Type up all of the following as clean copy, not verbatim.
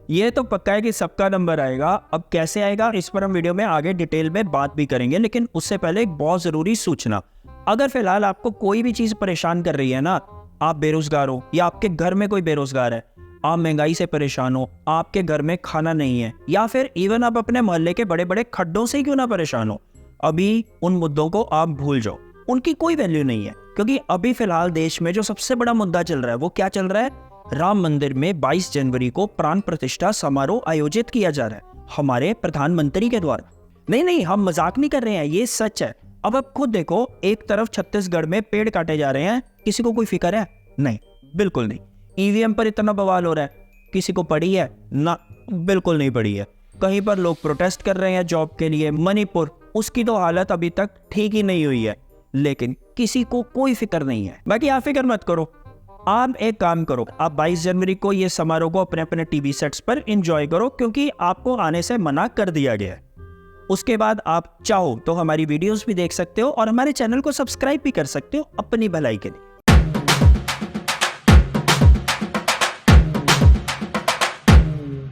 ये तो पक्का है कि सबका नंबर आएगा। अब कैसे आएगा इस पर हम वीडियो में आगे डिटेल में बात भी करेंगे, लेकिन उससे पहले एक बहुत जरूरी सूचना। अगर फिलहाल आपको कोई भी चीज परेशान कर रही है ना, आप बेरोजगार हो या आपके घर में कोई बेरोजगार है, आप महंगाई से परेशान हो, आपके घर में खाना नहीं है, या फिर इवन आप अपने मोहल्ले के बड़े बड़े खड्डों से क्यों ना परेशान हो, अभी उन मुद्दों को आप भूल जाओ। उनकी कोई वैल्यू नहीं है, क्योंकि अभी फिलहाल देश में जो सबसे बड़ा मुद्दा चल रहा है वो क्या चल रहा है? राम मंदिर में 22 जनवरी को प्राण प्रतिष्ठा समारोह आयोजित किया जा रहा है हमारे प्रधानमंत्री के द्वारा। नहीं, हम मजाक नहीं कर रहे हैं, ये सच है। अब आप खुद देखो, एक तरफ छत्तीसगढ़ में पेड़ काटे जा रहे हैं, किसी को कोई फिक्र है? नहीं, बिल्कुल नहीं। ईवीएम पर इतना बवाल हो रहा है, किसी को पड़ी है? ना, बिल्कुल नहीं पड़ी है। कहीं पर लोग प्रोटेस्ट कर रहे हैं जॉब के लिए, मणिपुर, उसकी तो हालत अभी तक ठीक ही नहीं हुई है, लेकिन किसी को कोई फिक्र नहीं है। बाकी आप फिक्र मत करो, आप एक काम करो, आप 22 जनवरी को ये समारोह को अपने अपने टीवी सेट्स पर एंजॉय करो, क्योंकि आपको आने से मना कर दिया गया है। उसके बाद आप चाहो तो हमारी वीडियोस भी देख सकते हो और हमारे चैनल को सब्सक्राइब भी कर सकते हो अपनी भलाई के लिए।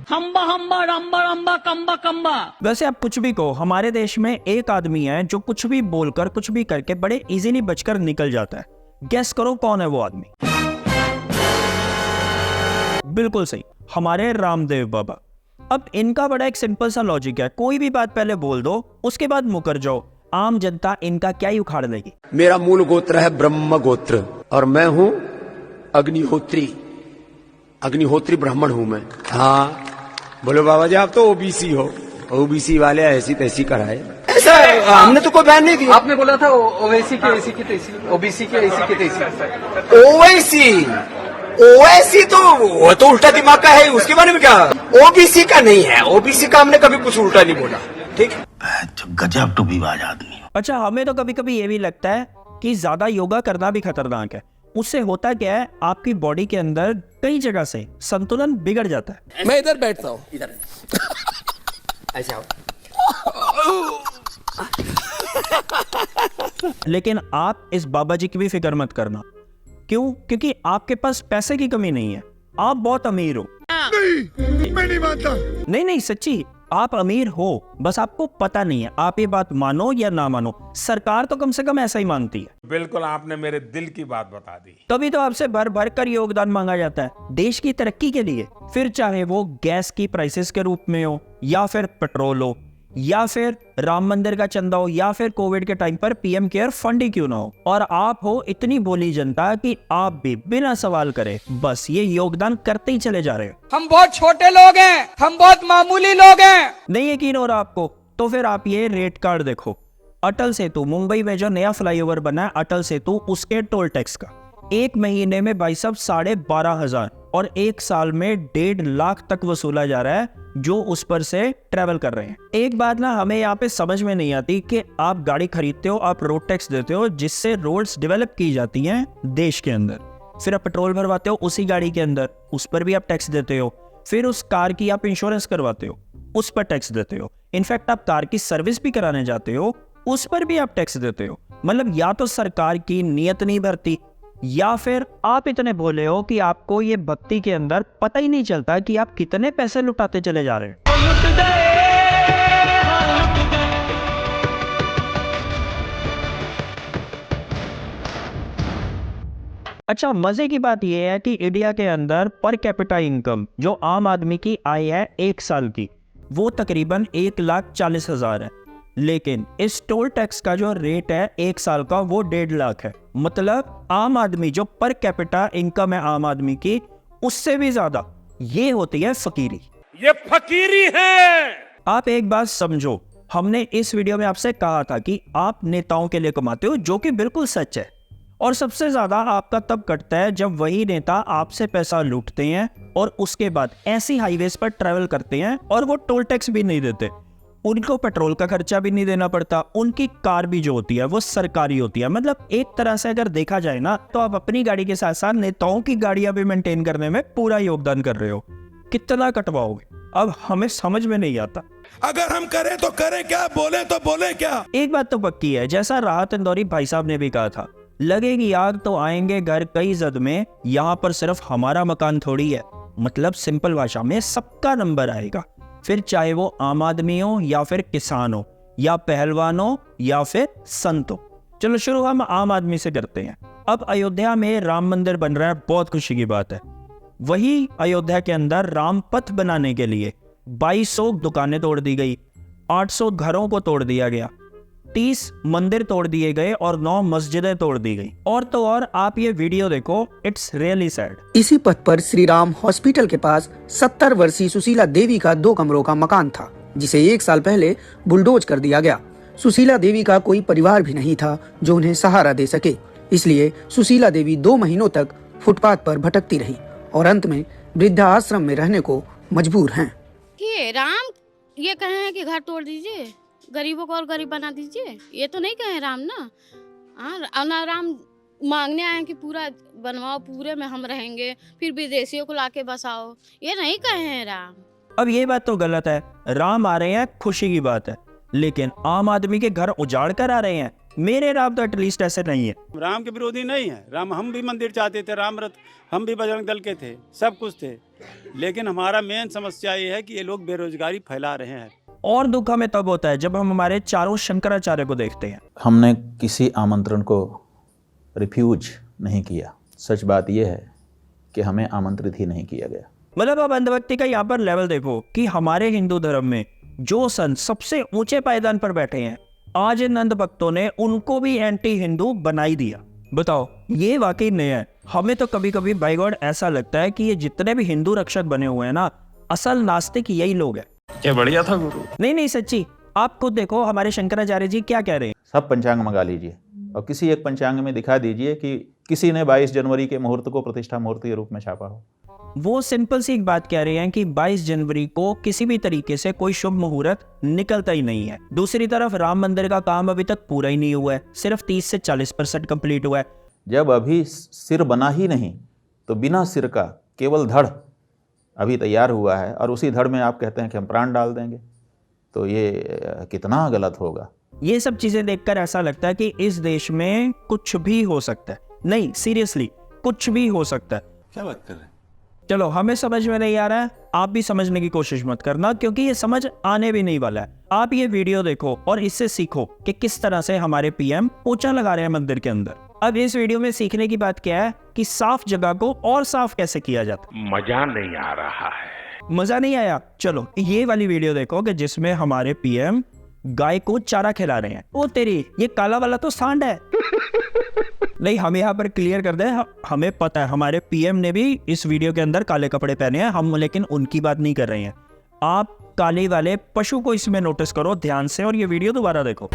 हम्बा हम्बा रम्बा रम्बा कम्बा कम्बा। वैसे आप कुछ भी कहो, हमारे देश में एक आदमी है जो कुछ भी बोलकर कुछ भी करके बड़े इजीली बचकर निकल जाता है। गेस करो कौन है वो आदमी? बिल्कुल सही, हमारे रामदेव बाबा। अब इनका बड़ा एक सिंपल सा लॉजिक है, कोई भी बात पहले बोल दो, उसके बाद मुकर जाओ। आम जनता इनका क्या ही उखाड़ लेगी। मेरा मूल गोत्र है ब्रह्म गोत्र और मैं हूं अग्निहोत्री ब्राह्मण हूं मैं। हाँ बोलो बाबा जी, आप तो ओबीसी हो, ओबीसी वाले ऐसी तैसी कराए। ऐसा हमने तो कोई बैन नहीं दिया। आपने बोला था ओवैसी के ऐसी की तैसी, ओबीसी के ऐसी की तैसी। ओवैसी तो वो तो उल्टा दिमाग का है, उसके बारे में क्या? ओबीसी का नहीं है, ओबीसी का हमने कभी कुछ उल्टा नहीं बोला। ठीक, गजब टूबीबाज आदमी। अच्छा, हमें तो कभी कभी ये भी लगता है कि ज्यादा योगा करना भी खतरनाक है। उससे होता क्या है, आपकी बॉडी के अंदर कई जगह से संतुलन बिगड़ जाता है। मैं इधर बैठता हूँ, इधर ऐसे आओ। लेकिन आप इस बाबा जी की भी फिक्र मत करना। क्यों? क्योंकि आपके पास पैसे की कमी नहीं है, आप बहुत अमीर हो। नहीं, मैं नहीं मानता। नहीं, सच्ची, आप अमीर हो, बस आपको पता नहीं है। आप ये बात मानो या ना मानो, सरकार तो कम से कम ऐसा ही मानती है। बिल्कुल, आपने मेरे दिल की बात बता दी। तभी तो आपसे भर भर कर योगदान मांगा जाता है देश की तरक्की के लिए। फिर चाहे वो गैस की प्राइसेस के रूप में हो, या फिर पेट्रोल हो, या फिर राम मंदिर का चंदा हो, या फिर कोविड के टाइम पर पीएम केयर फंड ही क्यों ना हो। और आप हो इतनी भोली जनता कि आप भी बिना सवाल करे बस ये योगदान करते ही चले जा रहे हो। हम बहुत छोटे लोग हैं, हम बहुत मामूली लोग हैं। नहीं यकीन हो रहा आपको? तो फिर आप ये रेट कार्ड देखो। अटल सेतु, मुंबई में जो नया फ्लाईओवर बना है अटल सेतु, उसके टोल टैक्स का एक महीने में भाई साहब 12,500 और एक साल में 1.5 लाख तक वसूला जा रहा है जो उस पर से ट्रेवल कर रहे हैं। एक बात ना हमें यहाँ पे समझ में नहीं आती कि आप गाड़ी खरीदते हो, आप रोड टैक्स देते हो जिससे रोड्स डेवलप की जाती हैं देश के अंदर, फिर आप पेट्रोल भरवाते हो उसी गाड़ी के अंदर, उस पर भी आप टैक्स देते हो, फिर उस कार की आप इंश्योरेंस करवाते हो, उस पर टैक्स देते हो, इनफैक्ट आप कार की सर्विस भी कराने जाते हो, उस पर भी आप टैक्स देते हो। मतलब या तो सरकार की नीयत नहीं भरती, या फिर आप इतने भोले हो कि आपको ये भक्ति के अंदर पता ही नहीं चलता कि आप कितने पैसे लुटाते चले जा रहे हैं। अच्छा, मजे की बात यह है कि इंडिया के अंदर पर कैपिटा इनकम जो आम आदमी की आय है एक साल की, वो तकरीबन 1,40,000 है, लेकिन इस टोल टैक्स का जो रेट है एक साल का वो 1.5 लाख है। मतलब आम आदमी जो पर कैपिटा इनकम है आम आदमी की, उससे भी ज्यादा। ये होती है फकीरी। ये फकीरी है। आप एक बात समझो, हमने इस वीडियो में आपसे कहा था कि आप नेताओं के लिए कमाते हो, जो कि बिल्कुल सच है। और सबसे ज्यादा आपका तब कटता है जब वही नेता आपसे पैसा लूटते हैं और उसके बाद ऐसी हाईवेज पर ट्रेवल करते हैं और वो टोल टैक्स भी नहीं देते। उनको पेट्रोल का खर्चा भी नहीं देना पड़ता, उनकी कार भी जो होती है वो सरकारी होती है। मतलब एक तरह से अगर देखा जाए ना, तो आप अपनी गाड़ी के साथ साथ नेताओं की गाड़ियां भी मेंटेन करने में पूरा योगदान कर रहे हो। कितना कटवाओगे? अब हमें समझ में नहीं आता। अगर हम करें तो करें क्या, बोले तो बोले क्या। एक बात तो पक्की है, जैसा राहत इंदौरी भाई साहब ने भी कहा था, लगेगी आग तो आएंगे घर कई जद में, यहाँ पर सिर्फ हमारा मकान थोड़ी है। मतलब सिंपल भाषा में सबका नंबर आएगा, फिर चाहे वो आम आदमी हो या फिर किसान हो या पहलवान हो या फिर संत हो। चलो शुरू हम आम आदमी से करते हैं। अब अयोध्या में राम मंदिर बन रहा है, बहुत खुशी की बात है। वही अयोध्या के अंदर राम पथ बनाने के लिए 2200 दुकानें तोड़ दी गई, 800 घरों को तोड़ दिया गया, 30 मंदिर तोड़ दिए गए और 9 मस्जिदें तोड़ दी गई। और तो और आप ये वीडियो देखो, इट्स रियली सैड। इसी पथ पर श्री राम हॉस्पिटल के पास 70 वर्षीय सुशीला देवी का 2 कमरों का मकान था, जिसे 1 साल पहले बुलडोज कर दिया गया। सुशीला देवी का कोई परिवार भी नहीं था जो उन्हें सहारा दे सके, इसलिए सुशीला देवी 2 महीनों तक फुटपाथ पर भटकती रही और अंत में वृद्धा आश्रम में रहने को मजबूर हैं। कि राम ये कहे हैं कि घर तोड़ दीजिए, गरीबों को और गरीब बना दीजिए, ये तो नहीं कहे राम ना। हाँ ना, राम मांगने आए हैं कि पूरा बनवाओ, पूरे में हम रहेंगे, फिर विदेशियों को लाके बसाओ, ये नहीं कहे हैं राम। अब ये बात तो गलत है, राम आ रहे हैं खुशी की बात है, लेकिन आम आदमी के घर उजाड़ कर आ रहे हैं। मेरे राम तो एटलीस्ट ऐसे नहीं है। राम के विरोधी नहीं है, राम हम भी मंदिर चाहते थे, राम रथ हम भी बजरंग दल के थे, सब कुछ थे, लेकिन हमारा मेन समस्या ये है कि ये लोग बेरोजगारी फैला रहे हैं। और दुख हमें तब होता है जब हम हमारे चारों शंकराचार्य को देखते हैं। हमने किसी आमंत्रण को रिफ्यूज नहीं किया। सच बात यह है कि हमें आमंत्रित ही नहीं किया गया। मतलब अब अंधभक्ति का यहाँ पर लेवल देखो कि हमारे हिंदू धर्म में जो संत सबसे ऊंचे पायदान पर बैठे हैं, आज इन अंधभक्तों ने उनको भी एंटी हिंदू बना ही दिया। बताओ, ये वाकई नया है। हमें तो कभी कभी बाय गॉड ऐसा लगता है कि ये जितने भी हिंदू रक्षक बने हुए हैं ना, असल नास्तिक यही लोग हैं। क्या बढ़िया था गुरु। नहीं सच्ची, आप खुद देखो हमारे शंकराचार्य जी क्या कह रहे हैं। सब पंचांग मंगा लीजिए और किसी एक पंचांग में दिखा दीजिए कि किसी ने 22 जनवरी के मुहूर्त को प्रतिष्ठा मुहूर्त के रूप में छापा हो। वो सिंपल सी एक बात कह रहे हैं कि 22 जनवरी को किसी भी तरीके से कोई शुभ मुहूर्त निकलता ही नहीं है। दूसरी तरफ राम मंदिर का काम अभी तक पूरा ही नहीं हुआ है, सिर्फ 30 से 40% कंप्लीट हुआ है। जब अभी सिर बना ही नहीं तो बिना सिर का केवल धड़ अभी तैयार हुआ है और उसी धड़ में आप कहते हैं कि हम प्राण डाल देंगे, तो ये कितना गलत होगा। ये सब चीजें देखकर ऐसा लगता है कि इस देश में कुछ भी हो सकता है। नहीं, सीरियसली कुछ भी हो सकता है। क्या बात कर रहे हैं? चलो, हमें समझ में नहीं आ रहा है, आप भी समझने की कोशिश मत करना, क्योंकि ये समझ आने भी नहीं वाला है। आप ये वीडियो देखो और इससे सीखो कि किस तरह से हमारे पीएम पोछा लगा रहे हैं मंदिर के अंदर। अब इस वीडियो में सीखने की बात क्या है कि साफ जगह को और साफ कैसे किया जाता है। मजा नहीं आ रहा है। मजा नहीं आया? चलो ये वाली वीडियो देखो कि जिसमें हमारे पीएम गाय को चारा खिला रहे हैं। ओ तेरी, ये काला वाला तो सांड है। नहीं, हम यहाँ पर क्लियर कर दें, हमें पता है हमारे पीएम ने भी इस वीडियो के अंदर काले कपड़े पहने हैं, हम लेकिन उनकी बात नहीं कर रहे हैं। आप काले वाले पशु को इसमें नोटिस करो ध्यान से और ये वीडियो दोबारा देखो।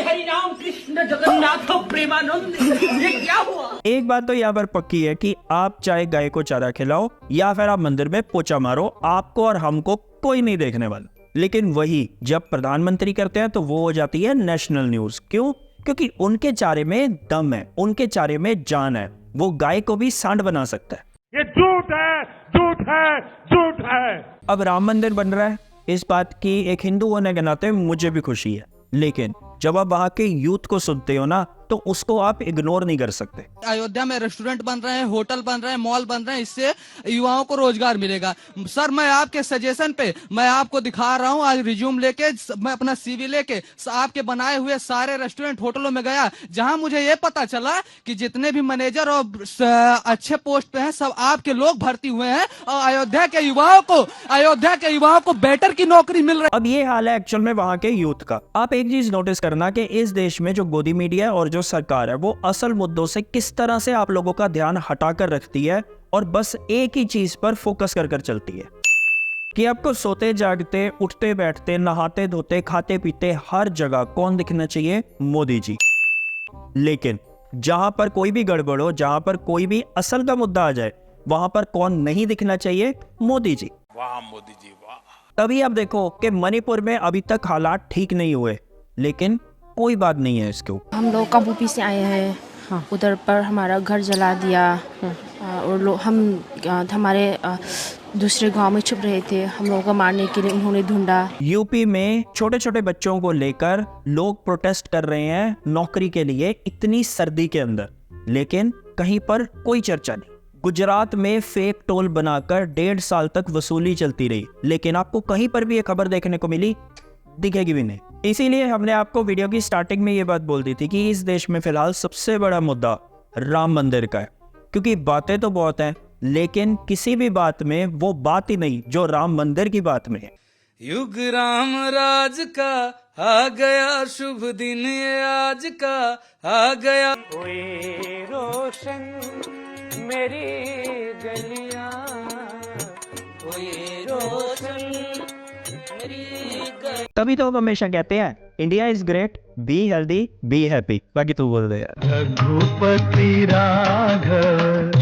हरि राम कृष्ण जगन्नाथ प्रेमानंद, ये क्या हुआ? एक बात तो यहाँ पर पक्की है कि आप चाहे गाय को चारा खिलाओ या फिर आप मंदिर में पोछा मारो, आपको और हमको कोई नहीं देखने वाला। लेकिन वही जब प्रधानमंत्री करते हैं तो वो हो जाती है नेशनल न्यूज। क्यों? क्योंकि उनके चारे में दम है, उनके चारे में जान है। वो गाय को भी सांड बना सकता है। ये झूठ है, झूठ है, झूठ है। अब राम मंदिर बन रहा है, इस बात की एक हिंदू होने के नाते मुझे भी खुशी है, लेकिन जब आप वहाँ के यूथ को सुनते हो ना तो उसको आप इग्नोर नहीं कर सकते। अयोध्या में रेस्टोरेंट बन रहे हैं, होटल बन रहे हैं, मॉल बन रहे हैं, इससे युवाओं को रोजगार मिलेगा। सर, मैं आपके सजेशन पे मैं आपको दिखा रहा हूँ, आज रिज्यूम लेके, मैं अपना सीवी लेके आपके बनाए हुए सारे रेस्टोरेंट होटलों में गया, जहां मुझे ये पता चला कि जितने भी मैनेजर और अच्छे पोस्ट पे हैं सब आपके लोग भर्ती हुए हैं और अयोध्या के युवाओं को बेटर की नौकरी मिल रही है। अब ये हाल है एक्चुअल में वहाँ के यूथ का। आप एक चीज नोटिस करना कि इस देश में जो गोदी मीडिया है और जो सरकार है वो असल मुद्दों से किस तरह से आप लोगों का ध्यान हटाकर रखती है और बस एक ही चीज पर फोकस कर चलती है कि आपको सोते जागते, उठते बैठते, नहाते धोते, खाते पीते हर जगह कौन दिखना चाहिए? मोदी जी। लेकिन जहां पर कोई भी गड़बड़ हो, जहां पर कोई भी असल का मुद्दा आ जाए, वहां पर कौन नहीं दिखना चाहिए? मोदी जी। वाह मोदी जी वाह। तभी आप देखो कि मणिपुर में अभी तक हालात ठीक नहीं हुए, लेकिन कोई बात नहीं है इसके ऊपर। हम लोग काबूपी से आए हैं, हाँ। उधर पर हमारा घर जला दिया, और लोग हमारे दूसरे गांव में छुप रहे थे, हम लोगों को मारने के लिए उन्होंने ढूंढा। यूपी में छोटे छोटे बच्चों को लेकर लोग प्रोटेस्ट कर रहे हैं नौकरी के लिए इतनी सर्दी के अंदर, लेकिन कहीं पर कोई चर्चा नहीं। गुजरात में फेक टोल बनाकर 1.5 साल तक वसूली चलती रही, लेकिन आपको कहीं पर भी ये खबर देखने को मिली? दिखेगी भी नहीं। इसीलिए हमने आपको वीडियो की स्टार्टिंग में ये बात बोल दी थी कि इस देश में फिलहाल सबसे बड़ा मुद्दा राम मंदिर का है, क्योंकि बातें तो बहुत हैं लेकिन किसी भी बात में वो बात ही नहीं जो राम मंदिर की बात में है। युग राम राज का आ गया, शुभ दिन ये आज का आ गया। हुई रोशन मेरी गलियां, हुई रोशन मेरी गलियां। तभी तो हम हमेशा कहते हैं India is great, be healthy, be happy. बाकी तू बोल दे यार। रघुपति राघव